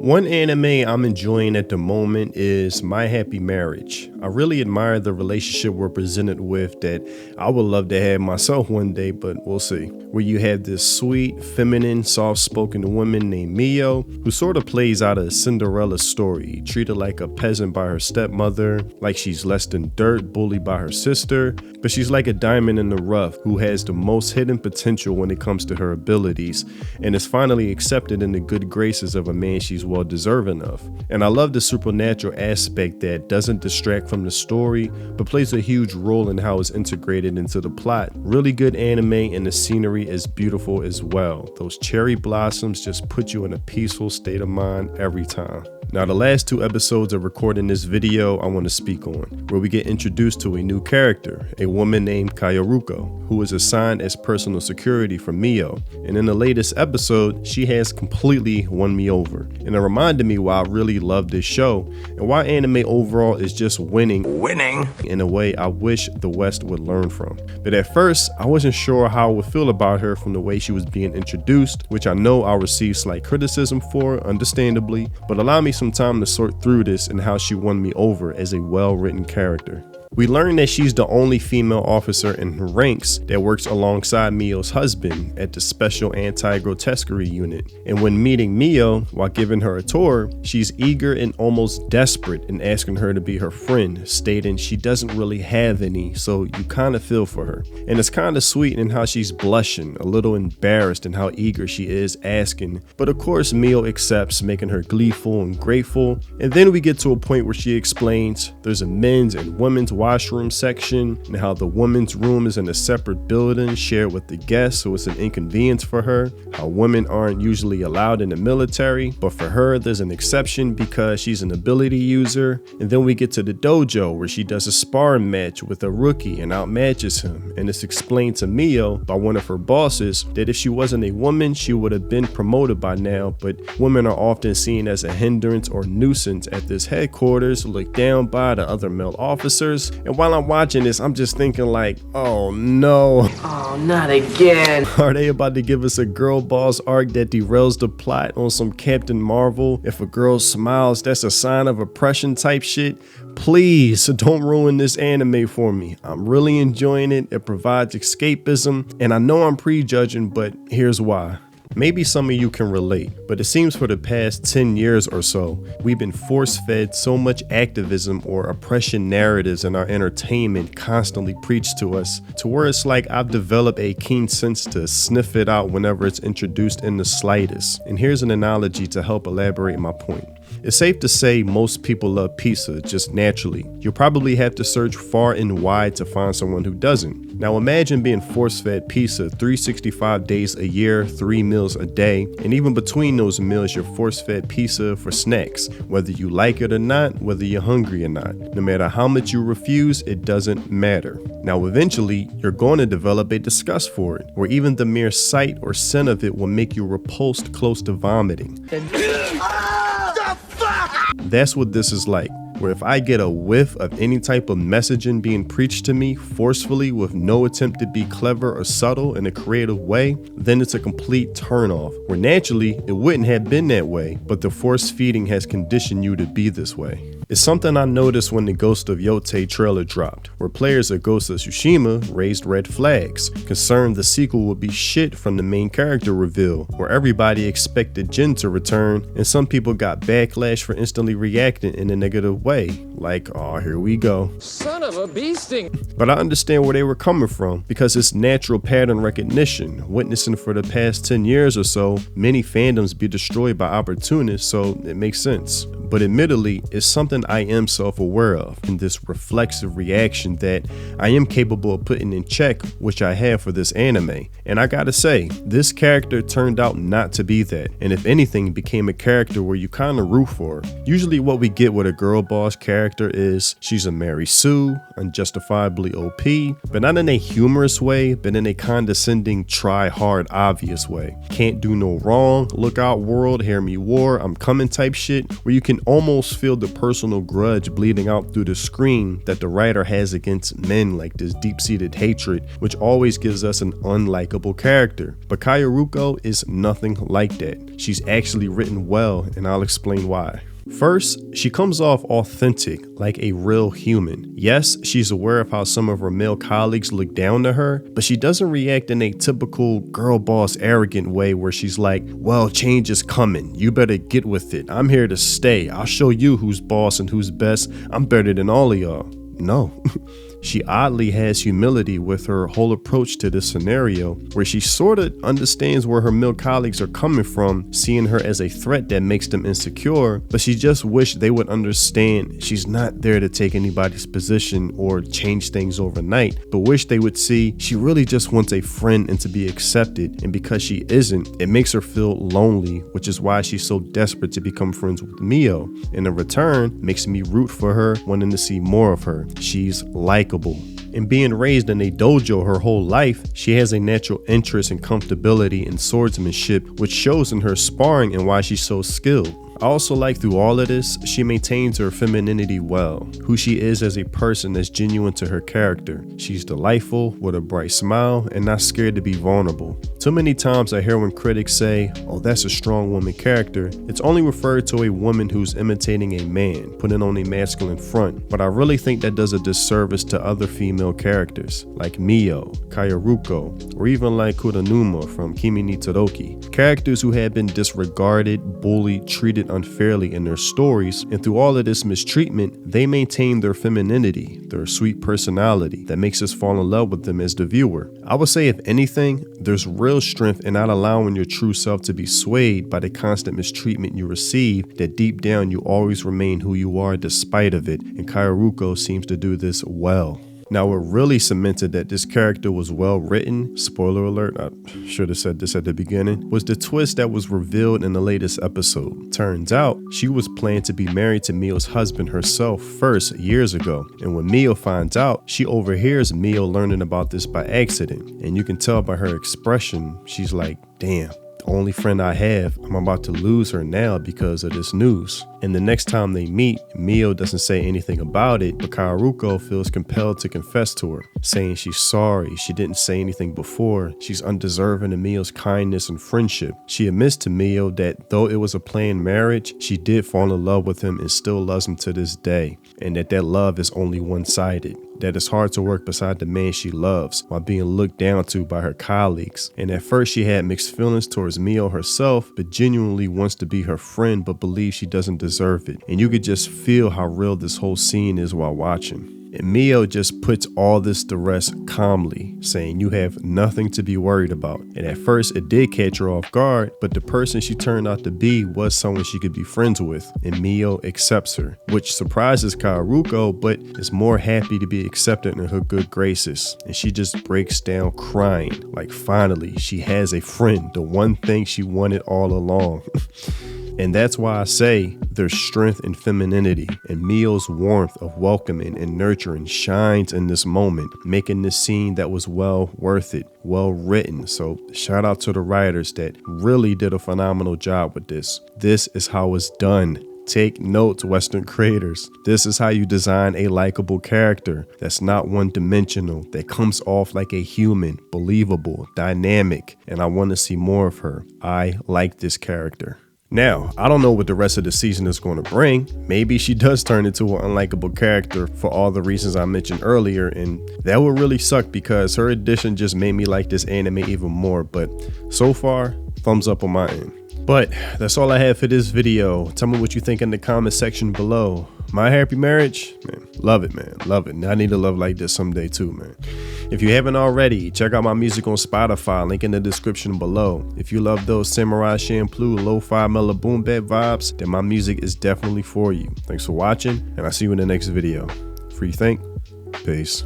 One anime I'm enjoying at the moment is My Happy Marriage. I really admire the relationship we're presented with that I would love to have myself one day, but we'll see. Where you have this sweet, feminine, soft-spoken woman named Mio, who sort of plays out a Cinderella story, treated like a peasant by her stepmother, like she's less than dirt, bullied by her sister, but she's like a diamond in the rough who has the most hidden potential when it comes to her abilities, and is finally accepted in the good graces of a man she's well deserving of. And I love the supernatural aspect that doesn't distract from the story, but plays a huge role in how it's integrated into the plot. Really good anime, and the scenery is beautiful as well. Those cherry blossoms just put you in a peaceful state of mind every time. Now, the last two episodes of recording this video I want to speak on, where we get introduced to a new character, a woman named Kayoruko, who is assigned as personal security for Mio. And in the latest episode, she has completely won me over. And it reminded me why I really love this show, and why anime overall is just winning in a way I wish the West would learn from. But at first, I wasn't sure how I would feel about her from the way she was being introduced, which I know I'll receive slight criticism for, understandably, but allow me some time to sort through this and how she won me over as a well-written character. We learn that she's the only female officer in her ranks that works alongside Mio's husband at the Special Anti-Grotesquerie Unit. And when meeting Mio while giving her a tour, she's eager and almost desperate in asking her to be her friend, stating she doesn't really have any, so you kind of feel for her. And it's kind of sweet in how she's blushing, a little embarrassed in how eager she is asking. But of course, Mio accepts, making her gleeful and grateful. And then we get to a point where she explains there's a men's and women's washroom section, and how the women's room is in a separate building shared with the guests, so it's an inconvenience for her. How women aren't usually allowed in the military, but for her there's an exception because she's an ability user. And then we get to the dojo where she does a sparring match with a rookie and outmatches him, and it's explained to Mio by one of her bosses that if she wasn't a woman she would have been promoted by now, but women are often seen as a hindrance or nuisance at this headquarters, looked down by the other male officers. And while I'm watching this, I'm just thinking like, oh no. Oh, not again. Are they about to give us a girl boss arc that derails the plot on some Captain Marvel? If a girl smiles, that's a sign of oppression type shit. Please don't ruin this anime for me. I'm really enjoying it. It provides escapism, and I know I'm prejudging, but here's why. Maybe some of you can relate, but it seems for the past 10 years or so, we've been force-fed so much activism or oppression narratives in our entertainment constantly preached to us, to where it's like I've developed a keen sense to sniff it out whenever it's introduced in the slightest. And here's an analogy to help elaborate my point. It's safe to say most people love pizza just naturally. You'll probably have to search far and wide to find someone who doesn't. Now imagine being force-fed pizza 365 days a year, 3 meals a day, and even between those meals you're force-fed pizza for snacks, whether you like it or not, whether you're hungry or not. No matter how much you refuse, it doesn't matter. Now eventually, you're going to develop a disgust for it, where even the mere sight or scent of it will make you repulsed close to vomiting. That's what this is like, where if I get a whiff of any type of messaging being preached to me forcefully with no attempt to be clever or subtle in a creative way, then it's a complete turnoff, where naturally it wouldn't have been that way, but the force feeding has conditioned you to be this way. It's something I noticed when the Ghost of Yotei trailer dropped, where players of Ghost of Tsushima raised red flags, concerned the sequel would be shit from the main character reveal, where everybody expected Jin to return, and some people got backlash for instantly reacting in a negative way, like, oh, here we go. Son of a bee sting. But I understand where they were coming from, because it's natural pattern recognition. Witnessing for the past 10 years or so, many fandoms be destroyed by opportunists, so it makes sense. But admittedly, it's something I am self-aware of, in this reflexive reaction that I am capable of putting in check, which I have for this anime. And I gotta say, this character turned out not to be that, and if anything, became a character where you kinda root for her. Usually what we get with a girl boss character is she's a Mary Sue, unjustifiably OP, but not in a humorous way, but in a condescending, try hard, obvious way. Can't do no wrong, look out world, hear me war, I'm coming type shit, where you can almost feel the personal grudge bleeding out through the screen that the writer has against men, like this deep-seated hatred, which always gives us an unlikable character. But Kayaruko is nothing like that. She's actually written well, and I'll explain why. First, she comes off authentic, like a real human. Yes, she's aware of how some of her male colleagues look down to her, but she doesn't react in a typical girl boss arrogant way where she's like, well, change is coming. You better get with it. I'm here to stay. I'll show you who's boss and who's best. I'm better than all of y'all. No. She oddly has humility with her whole approach to this scenario, where she sort of understands where her male colleagues are coming from, seeing her as a threat that makes them insecure, but she just wished they would understand she's not there to take anybody's position or change things overnight, but wish they would see she really just wants a friend and to be accepted, and because she isn't, it makes her feel lonely, which is why she's so desperate to become friends with Mio. And in return, makes me root for her, wanting to see more of her. She's likable. And being raised in a dojo her whole life, she has a natural interest and comfortability in swordsmanship, which shows in her sparring and why she's so skilled. I also like through all of this, she maintains her femininity well, who she is as a person that's genuine to her character. She's delightful, with a bright smile, and not scared to be vulnerable. Too many times I hear when critics say, oh, that's a strong woman character, it's only referred to a woman who's imitating a man, putting on a masculine front, but I really think that does a disservice to other female characters, like Mio, Kayaruko, or even like Kuronuma from Kimi ni Todoroki. Characters who have been disregarded, bullied, treated unfairly in their stories, and through all of this mistreatment, they maintain their femininity, their sweet personality that makes us fall in love with them as the viewer. I would say, if anything, there's real strength in not allowing your true self to be swayed by the constant mistreatment you receive, that deep down you always remain who you are despite of it, and Kayaruko seems to do this well. Now, what really cemented that this character was well written, spoiler alert, I should have said this at the beginning, was the twist that was revealed in the latest episode. Turns out, she was planning to be married to Mio's husband herself first years ago, and when Mio finds out, she overhears Mio learning about this by accident, and you can tell by her expression, she's like, damn. Only friend I have, I'm about to lose her now because of this news. And the next time they meet, Mio doesn't say anything about it, but Kayaruko feels compelled to confess to her, saying she's sorry, she didn't say anything before, she's undeserving of Mio's kindness and friendship. She admits to Mio that though it was a planned marriage, she did fall in love with him and still loves him to this day, and that love is only one-sided. That it's hard to work beside the man she loves while being looked down to by her colleagues. And at first she had mixed feelings towards Mio herself, but genuinely wants to be her friend but believes she doesn't deserve it. And you could just feel how real this whole scene is while watching. And Mio just puts all this to rest calmly, saying you have nothing to be worried about. And at first it did catch her off guard, but the person she turned out to be was someone she could be friends with, and Mio accepts her, which surprises Kayaruko, but is more happy to be accepted in her good graces. And she just breaks down crying, like finally she has a friend, the one thing she wanted all along. And that's why I say there's strength in femininity, and Mio's warmth of welcoming and nurturing shines in this moment, making this scene that was well worth it, well written. So shout out to the writers that really did a phenomenal job with this. This is how it's done. Take notes, Western creators. This is how you design a likable character that's not one-dimensional, that comes off like a human, believable, dynamic, and I want to see more of her. I like this character. Now, I don't know what the rest of the season is going to bring. Maybe she does turn into an unlikable character for all the reasons I mentioned earlier, and that would really suck because her addition just made me like this anime even more. But so far, thumbs up on my end. But that's all I have for this video. Tell me what you think in the comment section below. My Happy Marriage? Man, love it, man. Love it. I need a love like this someday too, man. If you haven't already, check out my music on Spotify, link in the description below. If you love those Samurai Champloo lo-fi mellow boom bap vibes, then my music is definitely for you. Thanks for watching, and I'll see you in the next video. Free think. Peace.